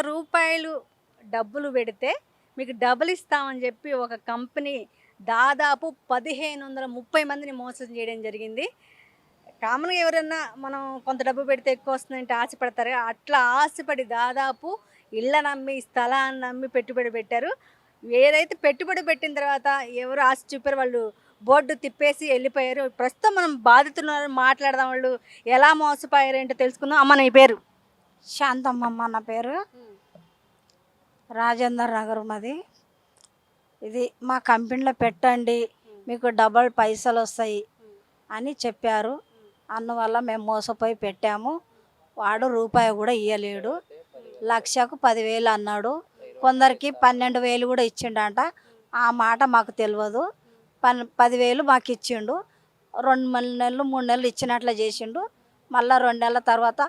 రూ. 1,00,000 డబ్బులు పెడితే మీకు డబుల్ ఇస్తామని చెప్పి ఒక కంపెనీ దాదాపు 1,530 మందిని మోసం చేయడం జరిగింది. కామన్‌గా ఎవరన్నా మనం కొంత డబ్బు పెడితే ఎక్కువ వస్తుందంటే ఆశపడతారు. అట్లా ఆశపడి దాదాపు ఇళ్ళ నమ్మి, స్థలాన్ని నమ్మి పెట్టుబడి పెట్టారు. ఏదైతే పెట్టుబడి పెట్టిన తర్వాత ఎవరు ఆశ చూపారో వాళ్ళు బోర్డు తిప్పేసి వెళ్ళిపోయారు. ప్రస్తుతం మనం బాధితులను మాట్లాడదాం. వాళ్ళు ఎలా మోసపోయారు ఏంటో తెలుసుకుందాం. అమ్మ నీ పేరు? శాంతమ్మమ్మ నా పేరు. రాజేందర్ నగర్ మాది. ఇది మా కంపెనీలో పెట్టండి, మీకు డబల్ పైసలు వస్తాయి అని చెప్పారు. అందువల్ల మేము మోసపోయి పెట్టాము. వాడు రూపాయి కూడా ఇవ్వలేడు. లక్షకు 10,000 అన్నాడు. కొందరికి 12,000 కూడా ఇచ్చిండంట. ఆ మాట మాకు తెలియదు. 10,000 మాకు ఇచ్చిండు. 2 నెలలు 3 నెలలు ఇచ్చినట్లు చేసిండు. మళ్ళీ 2 నెలల తర్వాత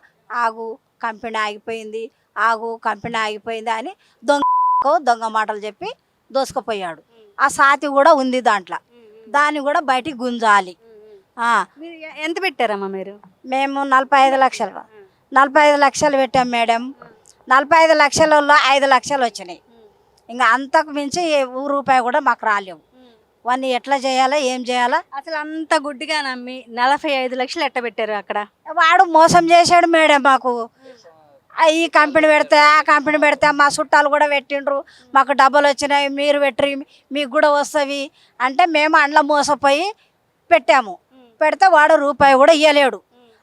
ఆగు కంపెనీ ఆగిపోయింది, ఆగు కంపెనీ ఆగిపోయింది అని దొంగ మాటలు చెప్పి దోసుకుపోయాడు. ఆ సాతి కూడా ఉంది దాంట్లో. దాన్ని కూడా బయటికి గుంజాలి. మీరు ఎంత పెట్టారమ్మా మీరు? మేము 45 లక్షలు 45 లక్షలు పెట్టాం మేడం. 45 లక్షలలో 5 లక్షలు వచ్చినాయి. ఇంకా అంతకు మించి రూపాయి కూడా మాకు రాలేవు. వాడిని ఎట్లా చేయాలా, ఏం చేయాలా? అసలు అంత గుడ్డిగా నమ్మి 45 లక్షలు ఎట్ట పెట్టారు అక్కడ? వాడు మోసం చేశాడు మేడం మాకు. ఈ కంపెనీ పెడితే ఆ కంపెనీ పెడితే మా చుట్టాలు కూడా పెట్టిండ్రు, మాకు డబ్బులు వచ్చినాయి, మీరు పెట్టి మీకు కూడా వస్తాయి అంటే మేము అండ్ల మోసపోయి పెట్టాము. పెడితే వాడు రూపాయి కూడా ఇవ్వలేడు.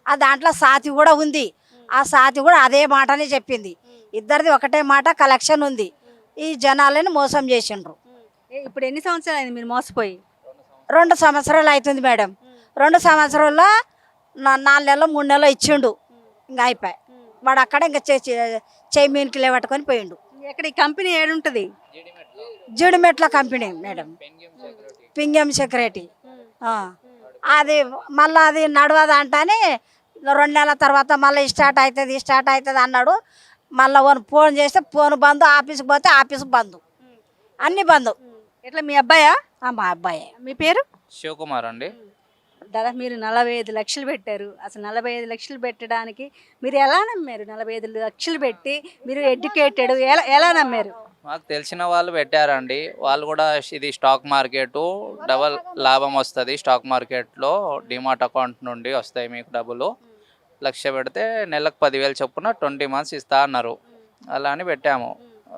ఆ దాంట్లో సాతి కూడా ఉంది. ఆ సాతి కూడా అదే మాటనే చెప్పింది. ఇద్దరిది ఒకటే మాట, కలెక్షన్ ఉంది. ఈ జనాలని మోసం చేసిండ్రు. ఇప్పుడు ఎన్ని సంవత్సరాలు అయింది మీరు మోసపోయి? 2 సంవత్సరాలు అవుతుంది మేడం. 2 సంవత్సరాల్లో 4 నెలలు 3 నెలలు ఇచ్చిండు. ఇంకా అయిపోయి వాడు అక్కడ ఇంకా చేయి మీనికి లేవట్టుకొని పోయిండు. ఎక్కడ ఈ కంపెనీ ఏడుంటుంది? జీడిమెట్ల కంపెనీ మేడం, పింగం సెక్యూరిటీ. అది మళ్ళీ అది నడవదు అంటని 2 నెలల తర్వాత మళ్ళీ స్టార్ట్ అవుతుంది అన్నాడు. మళ్ళీ ఫోన్ చేస్తే ఫోన్ బంద్, ఆఫీస్కి పోతే ఆఫీస్ బంద్, అన్నీ బంద్. ఎట్లా మీ అబ్బాయా? మా అబ్బాయి. మీ పేరు? శివకుమార్ అండి. దాదాపు మీరు 45 లక్షలు పెట్టారు. అసలు 45 లక్షలు పెట్టడానికి మీరు ఎలా నమ్మారు? 45 లక్షలు పెట్టి మీరు ఎడ్యుకేటెడ్, ఎలా నమ్మారు? మాకు తెలిసిన వాళ్ళు పెట్టారండి. వాళ్ళు కూడా ఇది స్టాక్ మార్కెట్, డబల్ లాభం వస్తుంది స్టాక్ మార్కెట్లో, డిమాట్ అకౌంట్ నుండి వస్తాయి మీకు డబ్బులు. 1,00,000 పెడితే నెలకు 10,000 చొప్పున 20 మంత్స్ ఇస్తా అన్నారు. అలా అని పెట్టాము.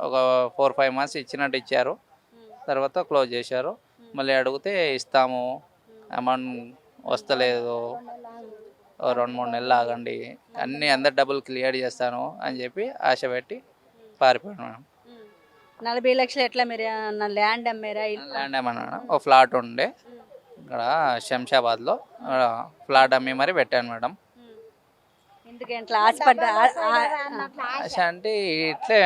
ఒక 4-5 మంత్స్ ఇచ్చినట్టు ఇచ్చారు. తర్వాత క్లోజ్ చేశారు. మళ్ళీ అడిగితే ఇస్తాము, అమౌంట్ వస్తలేదు, 2-3 నెలలు ఆగండి, అందరి డబ్బులు క్లియర్ చేస్తాను అని చెప్పి ఆశ పెట్టి పారిపోయాను మేడం. 40 లక్షలు ఎట్లా? మీరు ల్యాండ్ అమ్మారా? ల్యాండ్ ఏమన్నా ఒక ఫ్లాట్ ఉండే ఇక్కడ శంషాబాద్లో, ఫ్లాట్ అమ్మి మరి పెట్టాను మేడం. ఎందుకు ఇట్లా ఆశపడ్డా? ఆశ అంటే ఇట్లే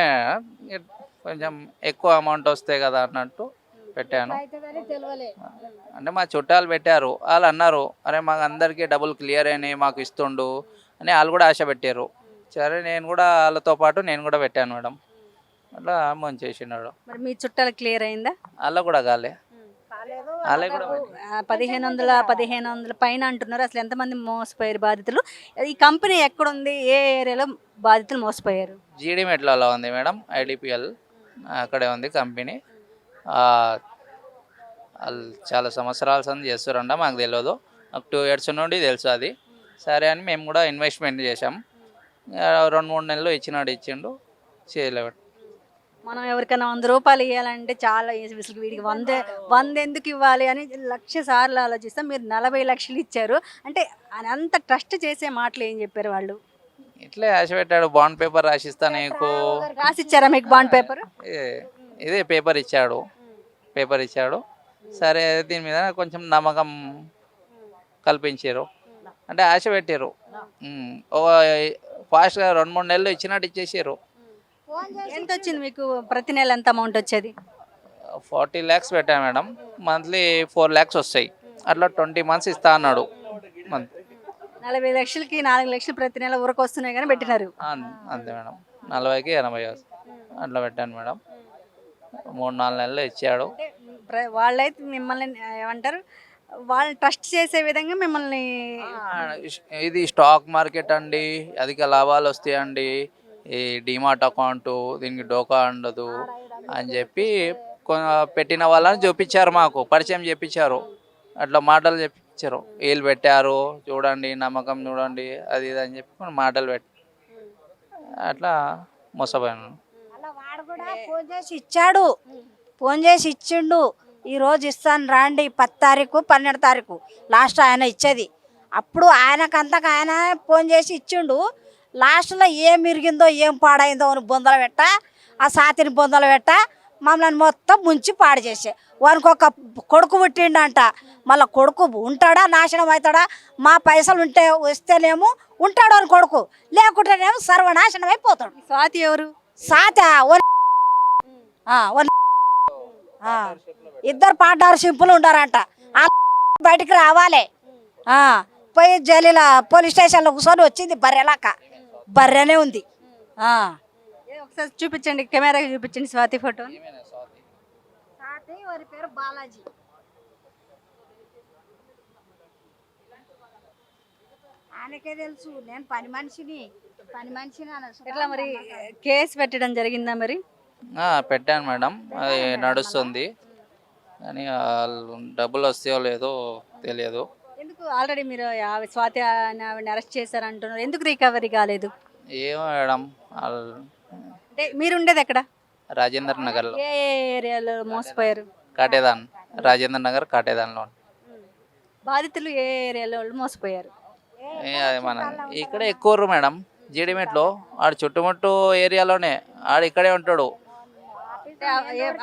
కొంచెం ఎక్కువ అమౌంట్ వస్తాయి కదా అన్నట్టు పెట్టాను. అంటే మా చుట్టాలు పెట్టారు. వాళ్ళు అన్నారు, అరే మాకు అందరికీ డబ్బులు క్లియర్ అయినాయి, మాకు ఇస్తుండు అని వాళ్ళు కూడా ఆశ పెట్టారు. సరే నేను కూడా వాళ్ళతో పాటు నేను కూడా పెట్టాను మేడం. అట్లా అమౌంట్ చేసినాడు. మరి మీ చుట్టాలు క్లియర్ అయిందా? వాళ్ళ కూడా కాలే. వాళ్ళే కూడా 1,500 పైన అంటున్నారు. అసలు ఎంతమంది మోసపోయారు బాధితులు? ఈ కంపెనీ ఎక్కడుంది? ఏ ఏరియాలో బాధితులు మోసపోయారు? జీడిమెట్లలో ఉంది మేడం, ఐడిపిఎల్ అక్కడే ఉంది కంపెనీ. వాళ్ళు చాలా సంవత్సరాల సంది చేస్తారంట, మాకు తెలియదు. నాకు 2 years నుండి తెలుసు అది. సరే అని మేము కూడా ఇన్వెస్ట్మెంట్ చేసాం. 2-3 నెలలు ఇచ్చిండు, చేయలేవు. మనం ఎవరికైనా 100 రూపాయలు ఇవ్వాలంటే చాలా విసుగు. వీడికి 100 ఎందుకు ఇవ్వాలి అని 1,00,000 సార్లు ఆలోచిస్తాం. మీరు 40 లక్షలు ఇచ్చారు అంటే అంత ట్రస్ట్ చేసే మాటలు ఏం చెప్పారు వాళ్ళు? ఇట్లే ఆశ పెట్టాడు, బాండ్ పేపర్ రాసిస్తా నీకు. రాసిచ్చారా మీకు బాండ్ పేపర్? ఇదే పేపర్ ఇచ్చాడు. సరే దీని మీద కొంచెం నమ్మకం కల్పించారు, అంటే ఆశ పెట్టారు. ఫాస్ట్గా 2-3 నెలలు ఇచ్చినట్టు ఇచ్చేసారు. ఎంత వచ్చింది మీకు? ప్రతి నెల ఎంత అమౌంట్ వచ్చేది? 40 lakhs పెట్టాను మేడం. మంత్లీ 4 lakhs వస్తాయి. అట్లా 20 months ఇస్తా అన్నాడు. 40 లక్షలకి 4 లక్షలు ప్రతి నెల ఊరకు వస్తున్నాయి కానీ పెట్టినారు. అంతే మేడం, 40కి 80 అట్లా పెట్టాను మేడం. 3-4 నెలలు ఇచ్చాడు. వాళ్ళైతే మిమ్మల్ని ఏమంటారు, వాళ్ళు ట్రస్ట్ చేసే విధంగా మిమ్మల్ని. ఇది స్టాక్ మార్కెట్ అండి, అధిక లాభాలు వస్తాయండి, ఈ డిమార్ట్ అకౌంటు దీనికి డోకా ఉండదు అని చెప్పి పెట్టిన వాళ్ళని చూపించారు, మాకు పరిచయం చేపించారు, అట్లా మాటలు చెప్పించారు. వీళ్ళు పెట్టారు చూడండి, నమ్మకం చూడండి, అది ఇది అని చెప్పి కొన్ని మాటలు అట్లా మోసపోయాను. అలా వాడు కూడా ఫోన్ చేసి ఇచ్చాడు, ఫోన్ చేసి ఇచ్చిండు. ఈరోజు ఇస్తాను రండి, 10 తారీఖు 12 తారీఖు లాస్ట్ ఆయన ఇచ్చేది. అప్పుడు ఆయనకంతకు ఆయన ఫోన్ చేసి ఇచ్చిండు. లాస్ట్లో ఏం ఇరిగిందో ఏం పాడైందో అని బొందలు పెట్ట, ఆ సాతిని బొందలు పెట్ట మమ్మల్ని మొత్తం ముంచి పాడు చేసే. వానికి ఒక కొడుకు పుట్టిండంట, మళ్ళీ కొడుకు ఉంటాడా నాశనం అవుతాడా? మా పైసలు వస్తేనేమో ఉంటాడు అని కొడుకు, లేకుంటేనేమో సర్వనాశనం అయిపోతాడు. స్వాతి ఎవరు? సాత ఇద్దరు పార్ట్నర్షిప్లు ఉండారంట. బయటికి రావాలి. పోయి జైలులో పోలీస్ స్టేషన్లో కూర్చొని వచ్చింది బర్రెలాక, బర్రెనే ఉంది. ఒకసారి చూపించండి, కెమెరాకి చూపించండి స్వాతి ఫోటో. వారి పేరు బాలాజీ. ఆయనకే తెలుసు నేను పని మనిషిని ఎట్లా మరి కేసు పెట్టడం జరిగిందా మరి? పెట్టాను మేడం, అది నడుస్తుంది, కానీ డబ్బులు వస్తాయో లేదో తెలియదు. ఎందుకు ఆల్రెడీ మీరు స్వాతి ఆవిడని అరెస్ట్ చేశారంటున్నారు, ఎందుకు రికవరీ కాలేదు? ఏమో మేడం, అంటే మీరు ఉండేది ఎక్కడ? రాజేంద్ర నగర్లో. ఏ ఏరియాలో మోసపోయారు? కాటేదాన్, రాజేంద్ర నగర్ కాటేదాన్లో. బాధితులు ఏ ఏరియాలో మోసపోయారు? అది మన ఇక్కడ ఎక్కువ మేడం, జీడిమెట్లో ఆడు చుట్టుముట్టు ఏరియాలోనే, ఆడు ఇక్కడే ఉంటాడు.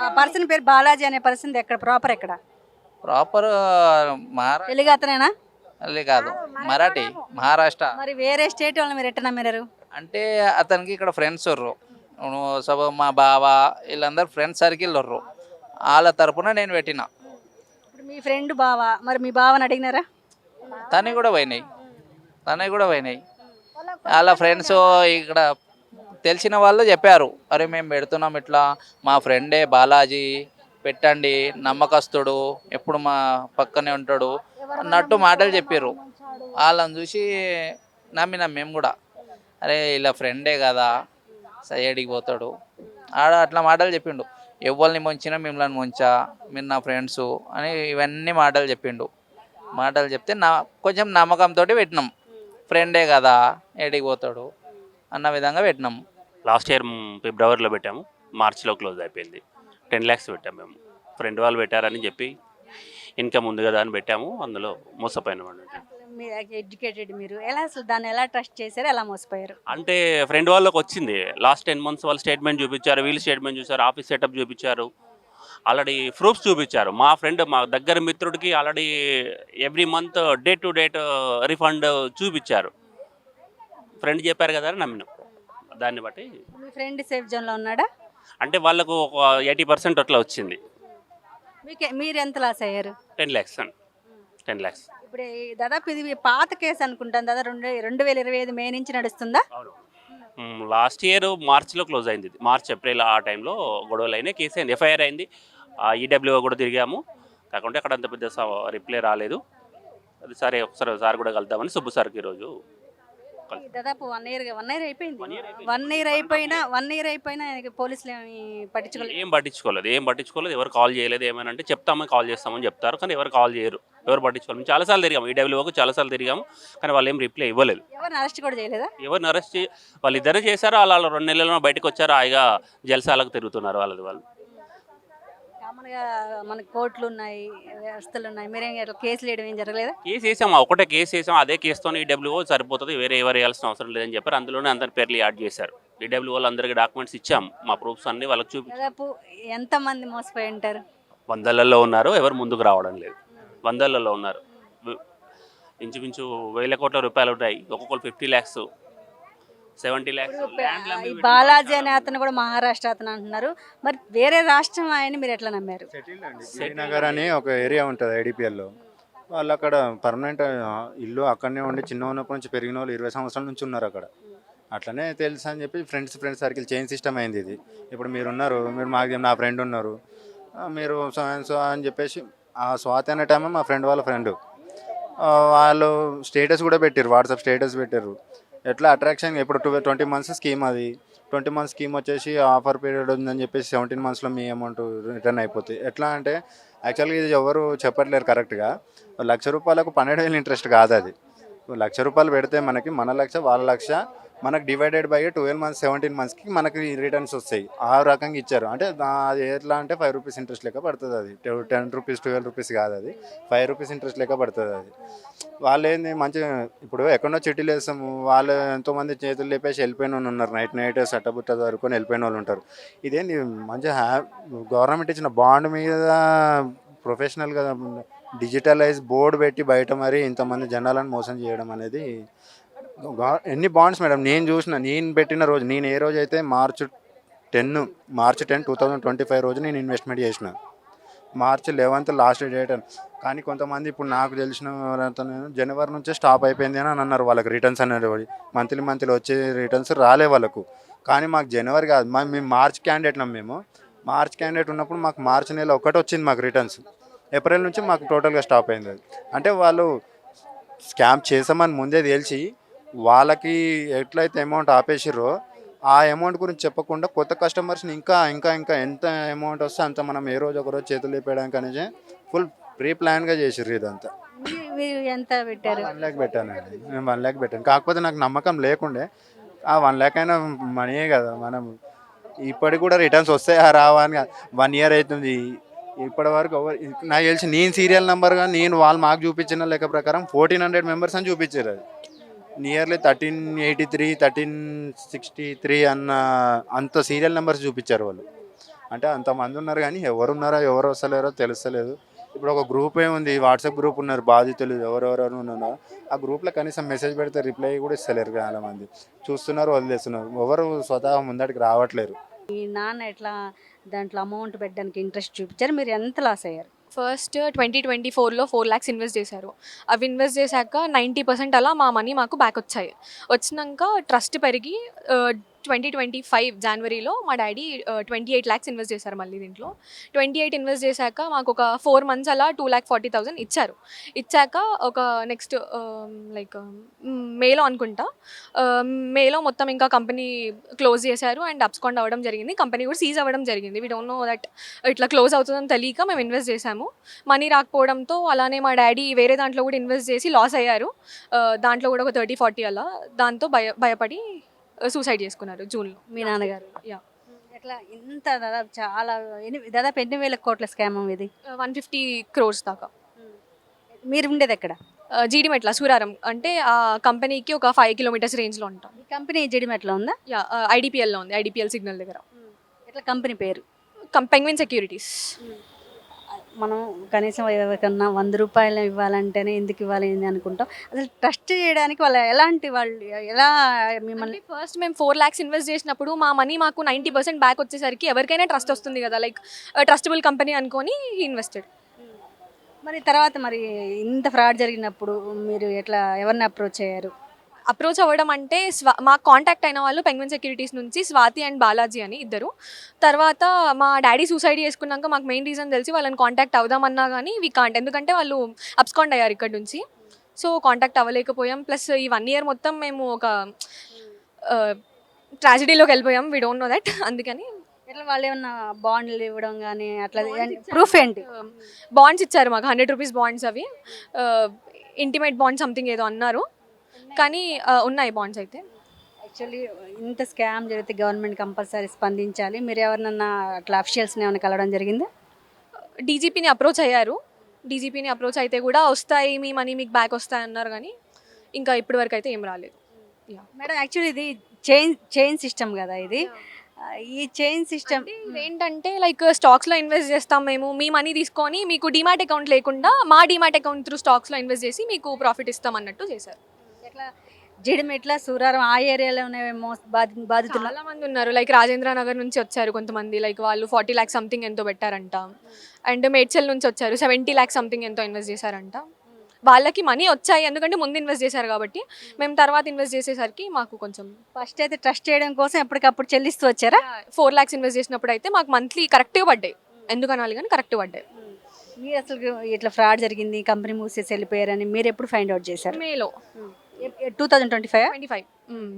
ఆ పర్సన్ పేరు బాలాజీ అనే పర్సన్ ఎక్కడ, ప్రాపర్ ఎక్కడ? ప్రాపర్ తెలుగు అతనేనా? కాదు, మరాఠీ, మహారాష్ట్ర. మరి వేరే స్టేట్ వాళ్ళని మీరు ఎట్లా నమ్మారు? అంటే అతనికి ఇక్కడ ఫ్రెండ్స్ ఉర్రు, మా బావ వీళ్ళందరూ ఫ్రెండ్స్ సర్కిల్ ఉర్రు, వాళ్ళ తరపున నేను పెట్టిన. ఇప్పుడు మీ ఫ్రెండ్ బావ, మరి మీ బావని అడిగినారా? తనవి కూడా పోయినాయి. వాళ్ళ ఫ్రెండ్స్ ఇక్కడ తెలిసిన వాళ్ళు చెప్పారు, అరే మేము పెడుతున్నాం ఇట్లా, మా ఫ్రెండే బాలాజీ, పెట్టండి, నమ్మకస్తుడు, ఎప్పుడు మా పక్కనే ఉంటాడు అన్నట్టు మాటలు చెప్పారు. వాళ్ళని చూసి నమ్మినాం మేము కూడా, అరే ఇలా ఫ్రెండే కదా సైడ్కి పోతాడు, ఆడ అట్లా మాటలు చెప్పిండు. ఎవరిని ముంచినా మిమ్మల్ని ముంచా, మీరు నా ఫ్రెండ్సు అని ఇవన్నీ మాటలు చెప్పిండు. మాటలు చెప్తే కొంచెం నమ్మకంతో పెట్టినాం, ఫ్రెండే కదా ఏడికి పోతాడు అన్న విధంగా పెట్టినాం. లాస్ట్ ఇయర్ ఫిబ్రవరిలో పెట్టాము, మార్చిలో క్లోజ్ అయిపోయింది. 10 lakhs పెట్టాము మేము. ఫ్రెండ్ వాళ్ళు పెట్టారని చెప్పి ఇన్కమ్ ఉంది కదా అని పెట్టాము, అందులో మోసపోయినాం. మీరు ఎడ్యుకేటెడ్, మీరు ఎలా అసలు దాన్ని ఎలా ట్రస్ట్ చేశారు, ఎలా మోసపోయారు? అంటే ఫ్రెండ్ వాళ్ళకి వచ్చింది లాస్ట్ 10 months, వాళ్ళు స్టేట్మెంట్ చూపించారు, వీళ్ళు స్టేట్మెంట్ చూసారు, ఆఫీస్ సెటప్ చూపించారు, ఆల్రెడీ ప్రూఫ్స్ చూపించారు. మా ఫ్రెండ్, మా దగ్గర మిత్రుడికి already every month date to date refund చూపించారు. ఫ్రెండ్ చెప్పారు కదా అని నమ్మినాం. దాన్ని బట్టి మీ ఫ్రెండ్ సేఫ్ జోన్లో ఉన్నాడా? అంటే వాళ్ళకు ఒక 80% అట్లా వచ్చింది. మీరు ఎంత లాస్ అయ్యారు? 10 lakhs అండి, 10 lakhs. ఇప్పుడు దాదాపు ఇది పాత కేసు అనుకుంటాను, దాదాపు 2025 మే నుంచి నడుస్తుందా? లాస్ట్ ఇయర్ మార్చిలో క్లోజ్ అయింది. మార్చ్ ఏప్రిల్ ఆ టైంలో గొడవలు అయినాయి, కేసు అయింది, ఎఫ్ఐఆర్ అయింది. ఈడబ్ల్యూఓ కూడా తిరిగాము, కాకుంటే అక్కడ అంత పెద్ద రిప్లై రాలేదు. అది సరే ఒకసారి సార్ కూడా కలుద్దామని సుబ్బు సార్కి ఈరోజు దాదాపు 1 year అయిపోయింది. 1 year అయిపోయినా పోలీసులు ఏం పట్టించుకోలేదు. ఎవరు కాల్ చేయలేదు. ఏమైనా అంటే చెప్తామని కాల్ చేస్తామని చెప్తారు, కానీ ఎవరు కాల్ చేయరు, ఎవరు పట్టించుకోవాలి. మేము చాలాసార్లు తిరిగాము, ఈడబ్ల్యూఓకి చాలాసార్లు తిరిగాము, కానీ వాళ్ళు ఏం రిప్లై ఇవ్వలేదు. ఎవరిని అరెస్ట్ కూడా చేయలేదా? ఎవరిని అరెస్ట్ వాళ్ళు ఇద్దరు చేశారు. వాళ్ళు 2 నెలల్లో బయటకు వచ్చారు, హాయిగా జల్సాలకు తిరుగుతున్నారు వాళ్ళు. కామన్గా మనకి కోర్టులు ఉన్నాయి, వ్యవస్థలు ఉన్నాయి, మీరేం కేసులు వేయడం ఏం జరగలేదా? కేసు వేసాము, ఒకటే కేసు వేసాము, అదే కేసుతో ఈడబ్ల్యూఓ సరిపోతుంది, వేరే ఎవరు వేయాల్సిన అవసరం లేదని చెప్పారు. అందులోనే అందరి పేర్లు యాడ్ చేశారు. ఈడబ్ల్యూఓలు అందరికీ డాక్యుమెంట్స్ ఇచ్చాము, మా ప్రూఫ్స్ అన్ని వాళ్ళకి చూపించాము. దాదాపు ఎంతమంది మోసపోయి ఉంటారు? 100లలో ఉన్నారు, ఎవరు ముందుకు రావడం లేదు. 100లలో ఉన్నారు. ఇంచుమించు 1000 కోట్ల రూపాయలు ఉంటాయి, ఒక్కొక్కరు 50 lakhs, 70 lakhs. బాలాజీ అనే అతను కూడా మహారాష్ట్ర అతను అంటున్నారు, మరి వేరే రాష్ట్రం ఆయన మీరు ఎట్లా నమ్మారు? శ్రీనగర్ అని ఒక ఏరియా ఉంటుంది ఐడిపిఎల్లో, వాళ్ళు అక్కడ పర్మనెంట్ ఇల్లు అక్కడనే ఉండి చిన్న ఉన్నప్పటి నుంచి పెరిగిన వాళ్ళు 20 సంవత్సరాల నుంచి ఉన్నారు అక్కడ. అట్లనే తెలుసు అని చెప్పి ఫ్రెండ్స్ సర్కిల్ చైన్ సిస్టమ్ అయింది ఇది. ఇప్పుడు మీరు ఉన్నారు, మీరు మాకు నా ఫ్రెండ్ ఉన్నారు, మీరు సో అని చెప్పేసి ఆ స్వాతి అనే టైం మా ఫ్రెండ్ వాళ్ళ ఫ్రెండ్ వాళ్ళు స్టేటస్ కూడా పెట్టారు, వాట్సాప్ స్టేటస్ పెట్టారు. ఎట్లా అట్రాక్షన్ ఇప్పుడు 20 months స్కీమ్ అది, 20 మంత్స్ స్కీమ్ వచ్చేసి ఆఫర్ పీరియడ్ ఉందని చెప్పేసి 17 మంత్స్లో మీ అమౌంట్ రిటర్న్ అయిపోతుంది. ఎట్లా అంటే యాక్చువల్గా ఇది ఎవరు చెప్పట్లేరు కరెక్ట్గా. ₹1,00,000 12,000 ఇంట్రెస్ట్ కాదు అది. ₹1,00,000 పెడితే మనకి మన లక్ష వాళ్ళ లక్ష మనకు డివైడెడ్ బై 12 మంత్స్ 17 మంత్స్కి మనకి రిటర్న్స్ వస్తాయి. ఆ రకంగా ఇచ్చారు. అంటే అది ఎట్లా అంటే ₹5 ఇంట్రెస్ట్ లెక్క పడుతుంది. అది ₹10 ₹12 కాదు, అది ₹5 ఇంట్రెస్ట్ లెక్క పడుతుంది. అది వాళ్ళు ఏంది మంచిగా ఇప్పుడు ఎక్కడో చిట్టీలు వేస్తాము, వాళ్ళు ఎంతోమంది చేతులు లేపేసి వెళ్ళిపోయిన వాళ్ళు ఉన్నారు. నైట్ సట్టబుట్ట జరుపుకొని వెళ్ళిపోయిన వాళ్ళు ఉంటారు. ఇదేంది మంచిగా గవర్నమెంట్ ఇచ్చిన బాండ్ మీద ప్రొఫెషనల్గా డిజిటలైజ్ బోర్డు పెట్టి బయట మరి ఇంతమంది జనాలను మోసం చేయడం అనేది ఎన్ని బాండ్స్ మేడం నేను చూసిన. నేను పెట్టిన రోజు నేను ఏ రోజు అయితే మార్చ్ 10 2025 రోజు నేను ఇన్వెస్ట్మెంట్ చేసిన. March 11 last date. కానీ కొంతమంది ఇప్పుడు నాకు తెలిసిన జనవరి నుంచే స్టాప్ అయిపోయింది అని అన్నారు. వాళ్ళకి రిటర్న్స్ అనేది మంత్లీ వచ్చే రిటర్న్స్ రాలే వాళ్ళకు. కానీ మాకు జనవరి కాదు, మేము మార్చ్ క్యాండిడేట్లం. మేము మార్చ్ క్యాండిడేట్ ఉన్నప్పుడు మాకు మార్చ్ నెల ఒకటి వచ్చింది మాకు రిటర్న్స్. ఏప్రిల్ నుంచి మాకు టోటల్గా స్టాప్ అయింది. అది అంటే వాళ్ళు స్కామ్ చేసామని ముందే తెలిసి వాళ్ళకి ఎట్లయితే అమౌంట్ ఆపేసిర్రో ఆ అమౌంట్ గురించి చెప్పకుండా కొత్త కస్టమర్స్ని ఇంకా ఇంకా ఇంకా ఎంత అమౌంట్ వస్తే అంత మనం ఏ రోజు ఒకరోజు చేతులు లేపేయడానికి అనేది ఫుల్ ప్రీ ప్లాన్గా చేసిర్రు ఇదంతా. మీరు ఎంత పెట్టారు? 1 lakh పెట్టానండి. నేను 1 lakh పెట్టాను. కాకపోతే నాకు నమ్మకం లేకుండే. ఆ 1 lakh అయినా మనీయే కదా, మనం ఇప్పటికి కూడా రిటర్న్స్ వస్తాయా రావా అని 1 year అవుతుంది. ఇప్పటి వరకు నాకు తెలిసి నేను సీరియల్ నెంబర్గా నేను వాళ్ళు మాకు చూపించిన లెక్క ప్రకారం 1400 మెంబర్స్ అని చూపించారు. అది నియర్లీ 1383 1363 అన్న అంత సీరియల్ నెంబర్స్ చూపించారు వాళ్ళు. అంటే అంతమంది ఉన్నారు కానీ ఎవరున్నారో ఎవరు వస్తలేరో తెలుస్తలేదు. ఇప్పుడు ఒక గ్రూప్ ఉంది, వాట్సాప్ గ్రూప్ ఉన్నారు బాధితులు ఎవరెవరు ఉన్నారో. ఆ గ్రూప్లో కనీసం మెసేజ్ పెడితే రిప్లై కూడా ఇస్తలేరు. చాలా మంది చూస్తున్నారు, వదిలేస్తున్నారు. ఎవరు స్వతహా ముందడికి రావట్లేరు. మీ నాన్న ఎట్లా దాంట్లో అమౌంట్ పెట్టడానికి ఇంట్రెస్ట్ చూపించారు? మీరు ఎంత లాస్ అయ్యారు? ఫస్ట్ 2024లో 4 lakhs ఇన్వెస్ట్ చేశారు. అవి ఇన్వెస్ట్ చేశాక 90% అలా మా మనీ మాకు బ్యాక్ వచ్చాయి. వచ్చినాక ట్రస్ట్ పెరిగి 2025 జనవరిలో మా డాడీ 28 lakhs ఇన్వెస్ట్ చేశారు మళ్ళీ దీంట్లో. 28 ఇన్వెస్ట్ చేశాక మాకు ఒక 4 months అలా 2,40,000 ఇచ్చారు. ఇచ్చాక ఒక నెక్స్ట్ లైక్ మేలో అనుకుంటా, మేలో మొత్తం ఇంకా కంపెనీ క్లోజ్ చేశారు అండ్ అబ్స్కాండ్ అవ్వడం జరిగింది. కంపెనీ కూడా సీజ్ అవ్వడం జరిగింది. వీ డోంట్ నో దట్ ఇట్లా క్లోజ్ అవుతుందని తెలియక మేము ఇన్వెస్ట్ చేశాము. మనీ రాకపోవడంతో అలానే మా డాడీ వేరే దాంట్లో కూడా ఇన్వెస్ట్ చేసి లాస్ అయ్యారు. దాంట్లో కూడా ఒక 30-40 అలా. దాంతో భయపడి సూసైడ్ చేసుకున్నారు జూన్లో మీ నాన్నగారు యా. ఎట్లా ఇంత దాదాపు ఎన్ని వేల కోట్ల స్కామ్ ఇది? 150 crores దాకా. మీరు ఉండేది ఎక్కడ? జీడిమెట్ల సూరారం అంటే ఆ కంపెనీకి ఒక 5 kilometers రేంజ్లో ఉంటాం. ఈ కంపెనీ జిడిమెట్లో ఉందా? యా, ఐడిపిఎల్లో ఉంది, ఐడిపిఎల్ సిగ్నల్ దగ్గర. ఎట్లా కంపెనీ పేరు? Penguin securities. మనం కనీసం ఎవరికన్నా ₹100 ఇవ్వాలంటేనే ఎందుకు ఇవ్వాలి ఏంది అనుకుంటాం. అసలు ట్రస్ట్ చేయడానికి వాళ్ళు ఎలాంటి వాళ్ళు ఎలా మిమ్మల్ని? ఫస్ట్ మేము 4 lakhs ఇన్వెస్ట్ చేసినప్పుడు మా మనీ మాకు 90% బ్యాక్ వచ్చేసరికి ఎవరికైనా ట్రస్ట్ వస్తుంది కదా, లైక్ ట్రస్టబుల్ కంపెనీ అనుకొని ఇన్వెస్టెడ్. మరి తర్వాత మరి ఇంత ఫ్రాడ్ జరిగినప్పుడు మీరు ఎట్లా ఎవరిని అప్రోచ్ అయ్యారు? అప్రోచ్ అవ్వడం అంటే మాకు కాంటాక్ట్ అయిన వాళ్ళు పెంగ్విన్ సెక్యూరిటీస్ నుంచి స్వాతి అండ్ బాలాజీ అని ఇద్దరు. తర్వాత మా డాడీ సూసైడ్ చేసుకున్నాక మాకు మెయిన్ రీజన్ తెలిసి వాళ్ళని కాంటాక్ట్ అవుదామన్నా కానీ వీ కాంట్, ఎందుకంటే వాళ్ళు అబ్స్కాండ్ అయ్యారు ఇక్కడ నుంచి. So contact అవ్వలేకపోయాం. ప్లస్ ఈ 1 year మొత్తం మేము ఒక ట్రాజడీలోకి వెళ్ళిపోయాం. We don't know that. అందుకని ఎట్లా వాళ్ళు ఏమన్నా బాండ్లు ఇవ్వడం కానీ అట్లా ప్రూఫ్ ఏంటి? బాండ్స్ ఇచ్చారు మాకు, 100 rupees బాండ్స్. అవి ఇంటిమేట్ బాండ్ సంథింగ్ ఏదో అన్నారు, కానీ ఉన్నాయి బాండ్స్ అయితే. యాక్చువల్లీ ఇంత స్కామ్ జరిగితే గవర్నమెంట్ కంపల్సరీ స్పందించాలి. మీరు ఎవరినన్నా అట్లా అఫీషియల్స్ని ఏమైనా కలవడం జరిగిందా? డీజీపీని అప్రోచ్ అయ్యారు. డీజీపీని అప్రోచ్ అయితే కూడా వస్తాయి, మీ మనీ మీకు బ్యాక్ వస్తాయి అన్నారు, కానీ ఇంకా ఇప్పటి వరకు అయితే ఏం రాలేదు. మేడం యాక్చువల్లీ ఇది చైన్ సిస్టమ్ కదా ఇది. ఈ చైన్ సిస్టమ్ ఏంటంటే లైక్ స్టాక్స్లో ఇన్వెస్ట్ చేస్తాం మేము, మీ మనీ తీసుకొని మీకు డిమాట్ అకౌంట్ లేకుండా మా డిమాట్ అకౌంట్ త్రూ స్టాక్స్లో ఇన్వెస్ట్ చేసి మీకు ప్రాఫిట్ ఇస్తాం అన్నట్టు చేశారు. ఎట్లా జిడిమెట్ల సూరారం ఆ ఏరియాలో ఉన్నాయేమో బాధితులు చాలా మంది ఉన్నారు. లైక్ రాజేంద్ర నగర్ నుంచి వచ్చారు కొంతమంది, లైక్ వాళ్ళు 40 lakhs సంథింగ్ ఎంతో పెట్టారంట. అండ్ మేడ్చల్ నుంచి వచ్చారు, 70 lakhs సంథింగ్ ఎంతో ఇన్వెస్ట్ చేశారంట. వాళ్ళకి మనీ వచ్చాయి ఎందుకంటే ముందు ఇన్వెస్ట్ చేశారు కాబట్టి. మేము తర్వాత ఇన్వెస్ట్ చేసేసరికి మాకు కొంచెం ఫస్ట్ అయితే ట్రస్ట్ చేయడం కోసం ఎప్పటికప్పుడు చెల్లిస్తూ వచ్చారా? 4 lakhs ఇన్వెస్ట్ చేసినప్పుడు అయితే మాకు మంత్లీ కరెక్ట్గా పడ్డాయి. ఎందుకనాలి కానీ కరెక్ట్ పడ్డాయి. మీరు అసలు ఇట్లా ఫ్రాడ్ జరిగింది, కంపెనీ మూసేసి వెళ్ళిపోయారని మీరు ఎప్పుడు ఫైండ్ అవుట్ చేశారు? మేలో 2025 25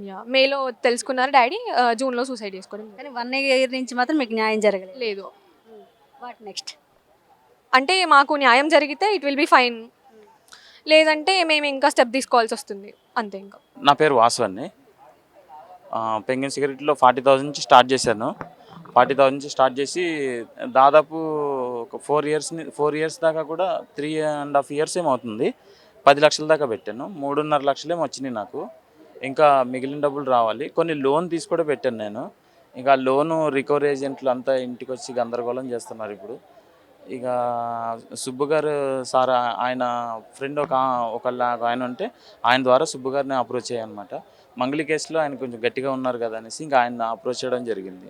యా మేలో తెలుసుకున్నారు డాడీ, జూన్లో సూసైడ్ చేసుకోవడం కానీ 1 ఇయర్ నుంచి మాత్రం మీకు న్యాయం జరగలేదు. లేదు. What next? అంటే మాకు న్యాయం జరిగితే ఇట్ విల్ బి ఫైన్, లేదంటే మేము ఇంకా స్టెప్ తీసుకోవాల్సి వస్తుంది అంతే. ఇంకా నా పేరు వాసు అండి. పెంగిన్ సిగరెట్లో 40,000 నుంచి స్టార్ట్ చేశాను. 40,000 నుంచి స్టార్ట్ చేసి దాదాపు ఒక 4 ఇయర్స్ దాకా కూడా 3.5 ఇయర్స్ ఏమవుతుంది. 10 లక్షల దాకా పెట్టాను. 3.5 లక్షలేమో వచ్చినాయి నాకు. ఇంకా మిగిలిన డబ్బులు రావాలి. కొన్ని లోన్ తీసి కూడా పెట్టాను నేను. ఇంకా లోను రికవరీ ఏజెంట్లు అంతా ఇంటికి వచ్చి గందరగోళం చేస్తున్నారు ఇప్పుడు. ఇక సుబ్బు గారు సార్ ఆయన ఫ్రెండ్ ఒకళ్ళ ఆయన ఉంటే ఆయన ద్వారా సుబ్బు గారిని అప్రోచ్ అయ్యానమాట. మంగళి కేసులో ఆయన కొంచెం గట్టిగా ఉన్నారు కదా అనేసి ఇంకా ఆయన అప్రోచ్ చేయడం జరిగింది.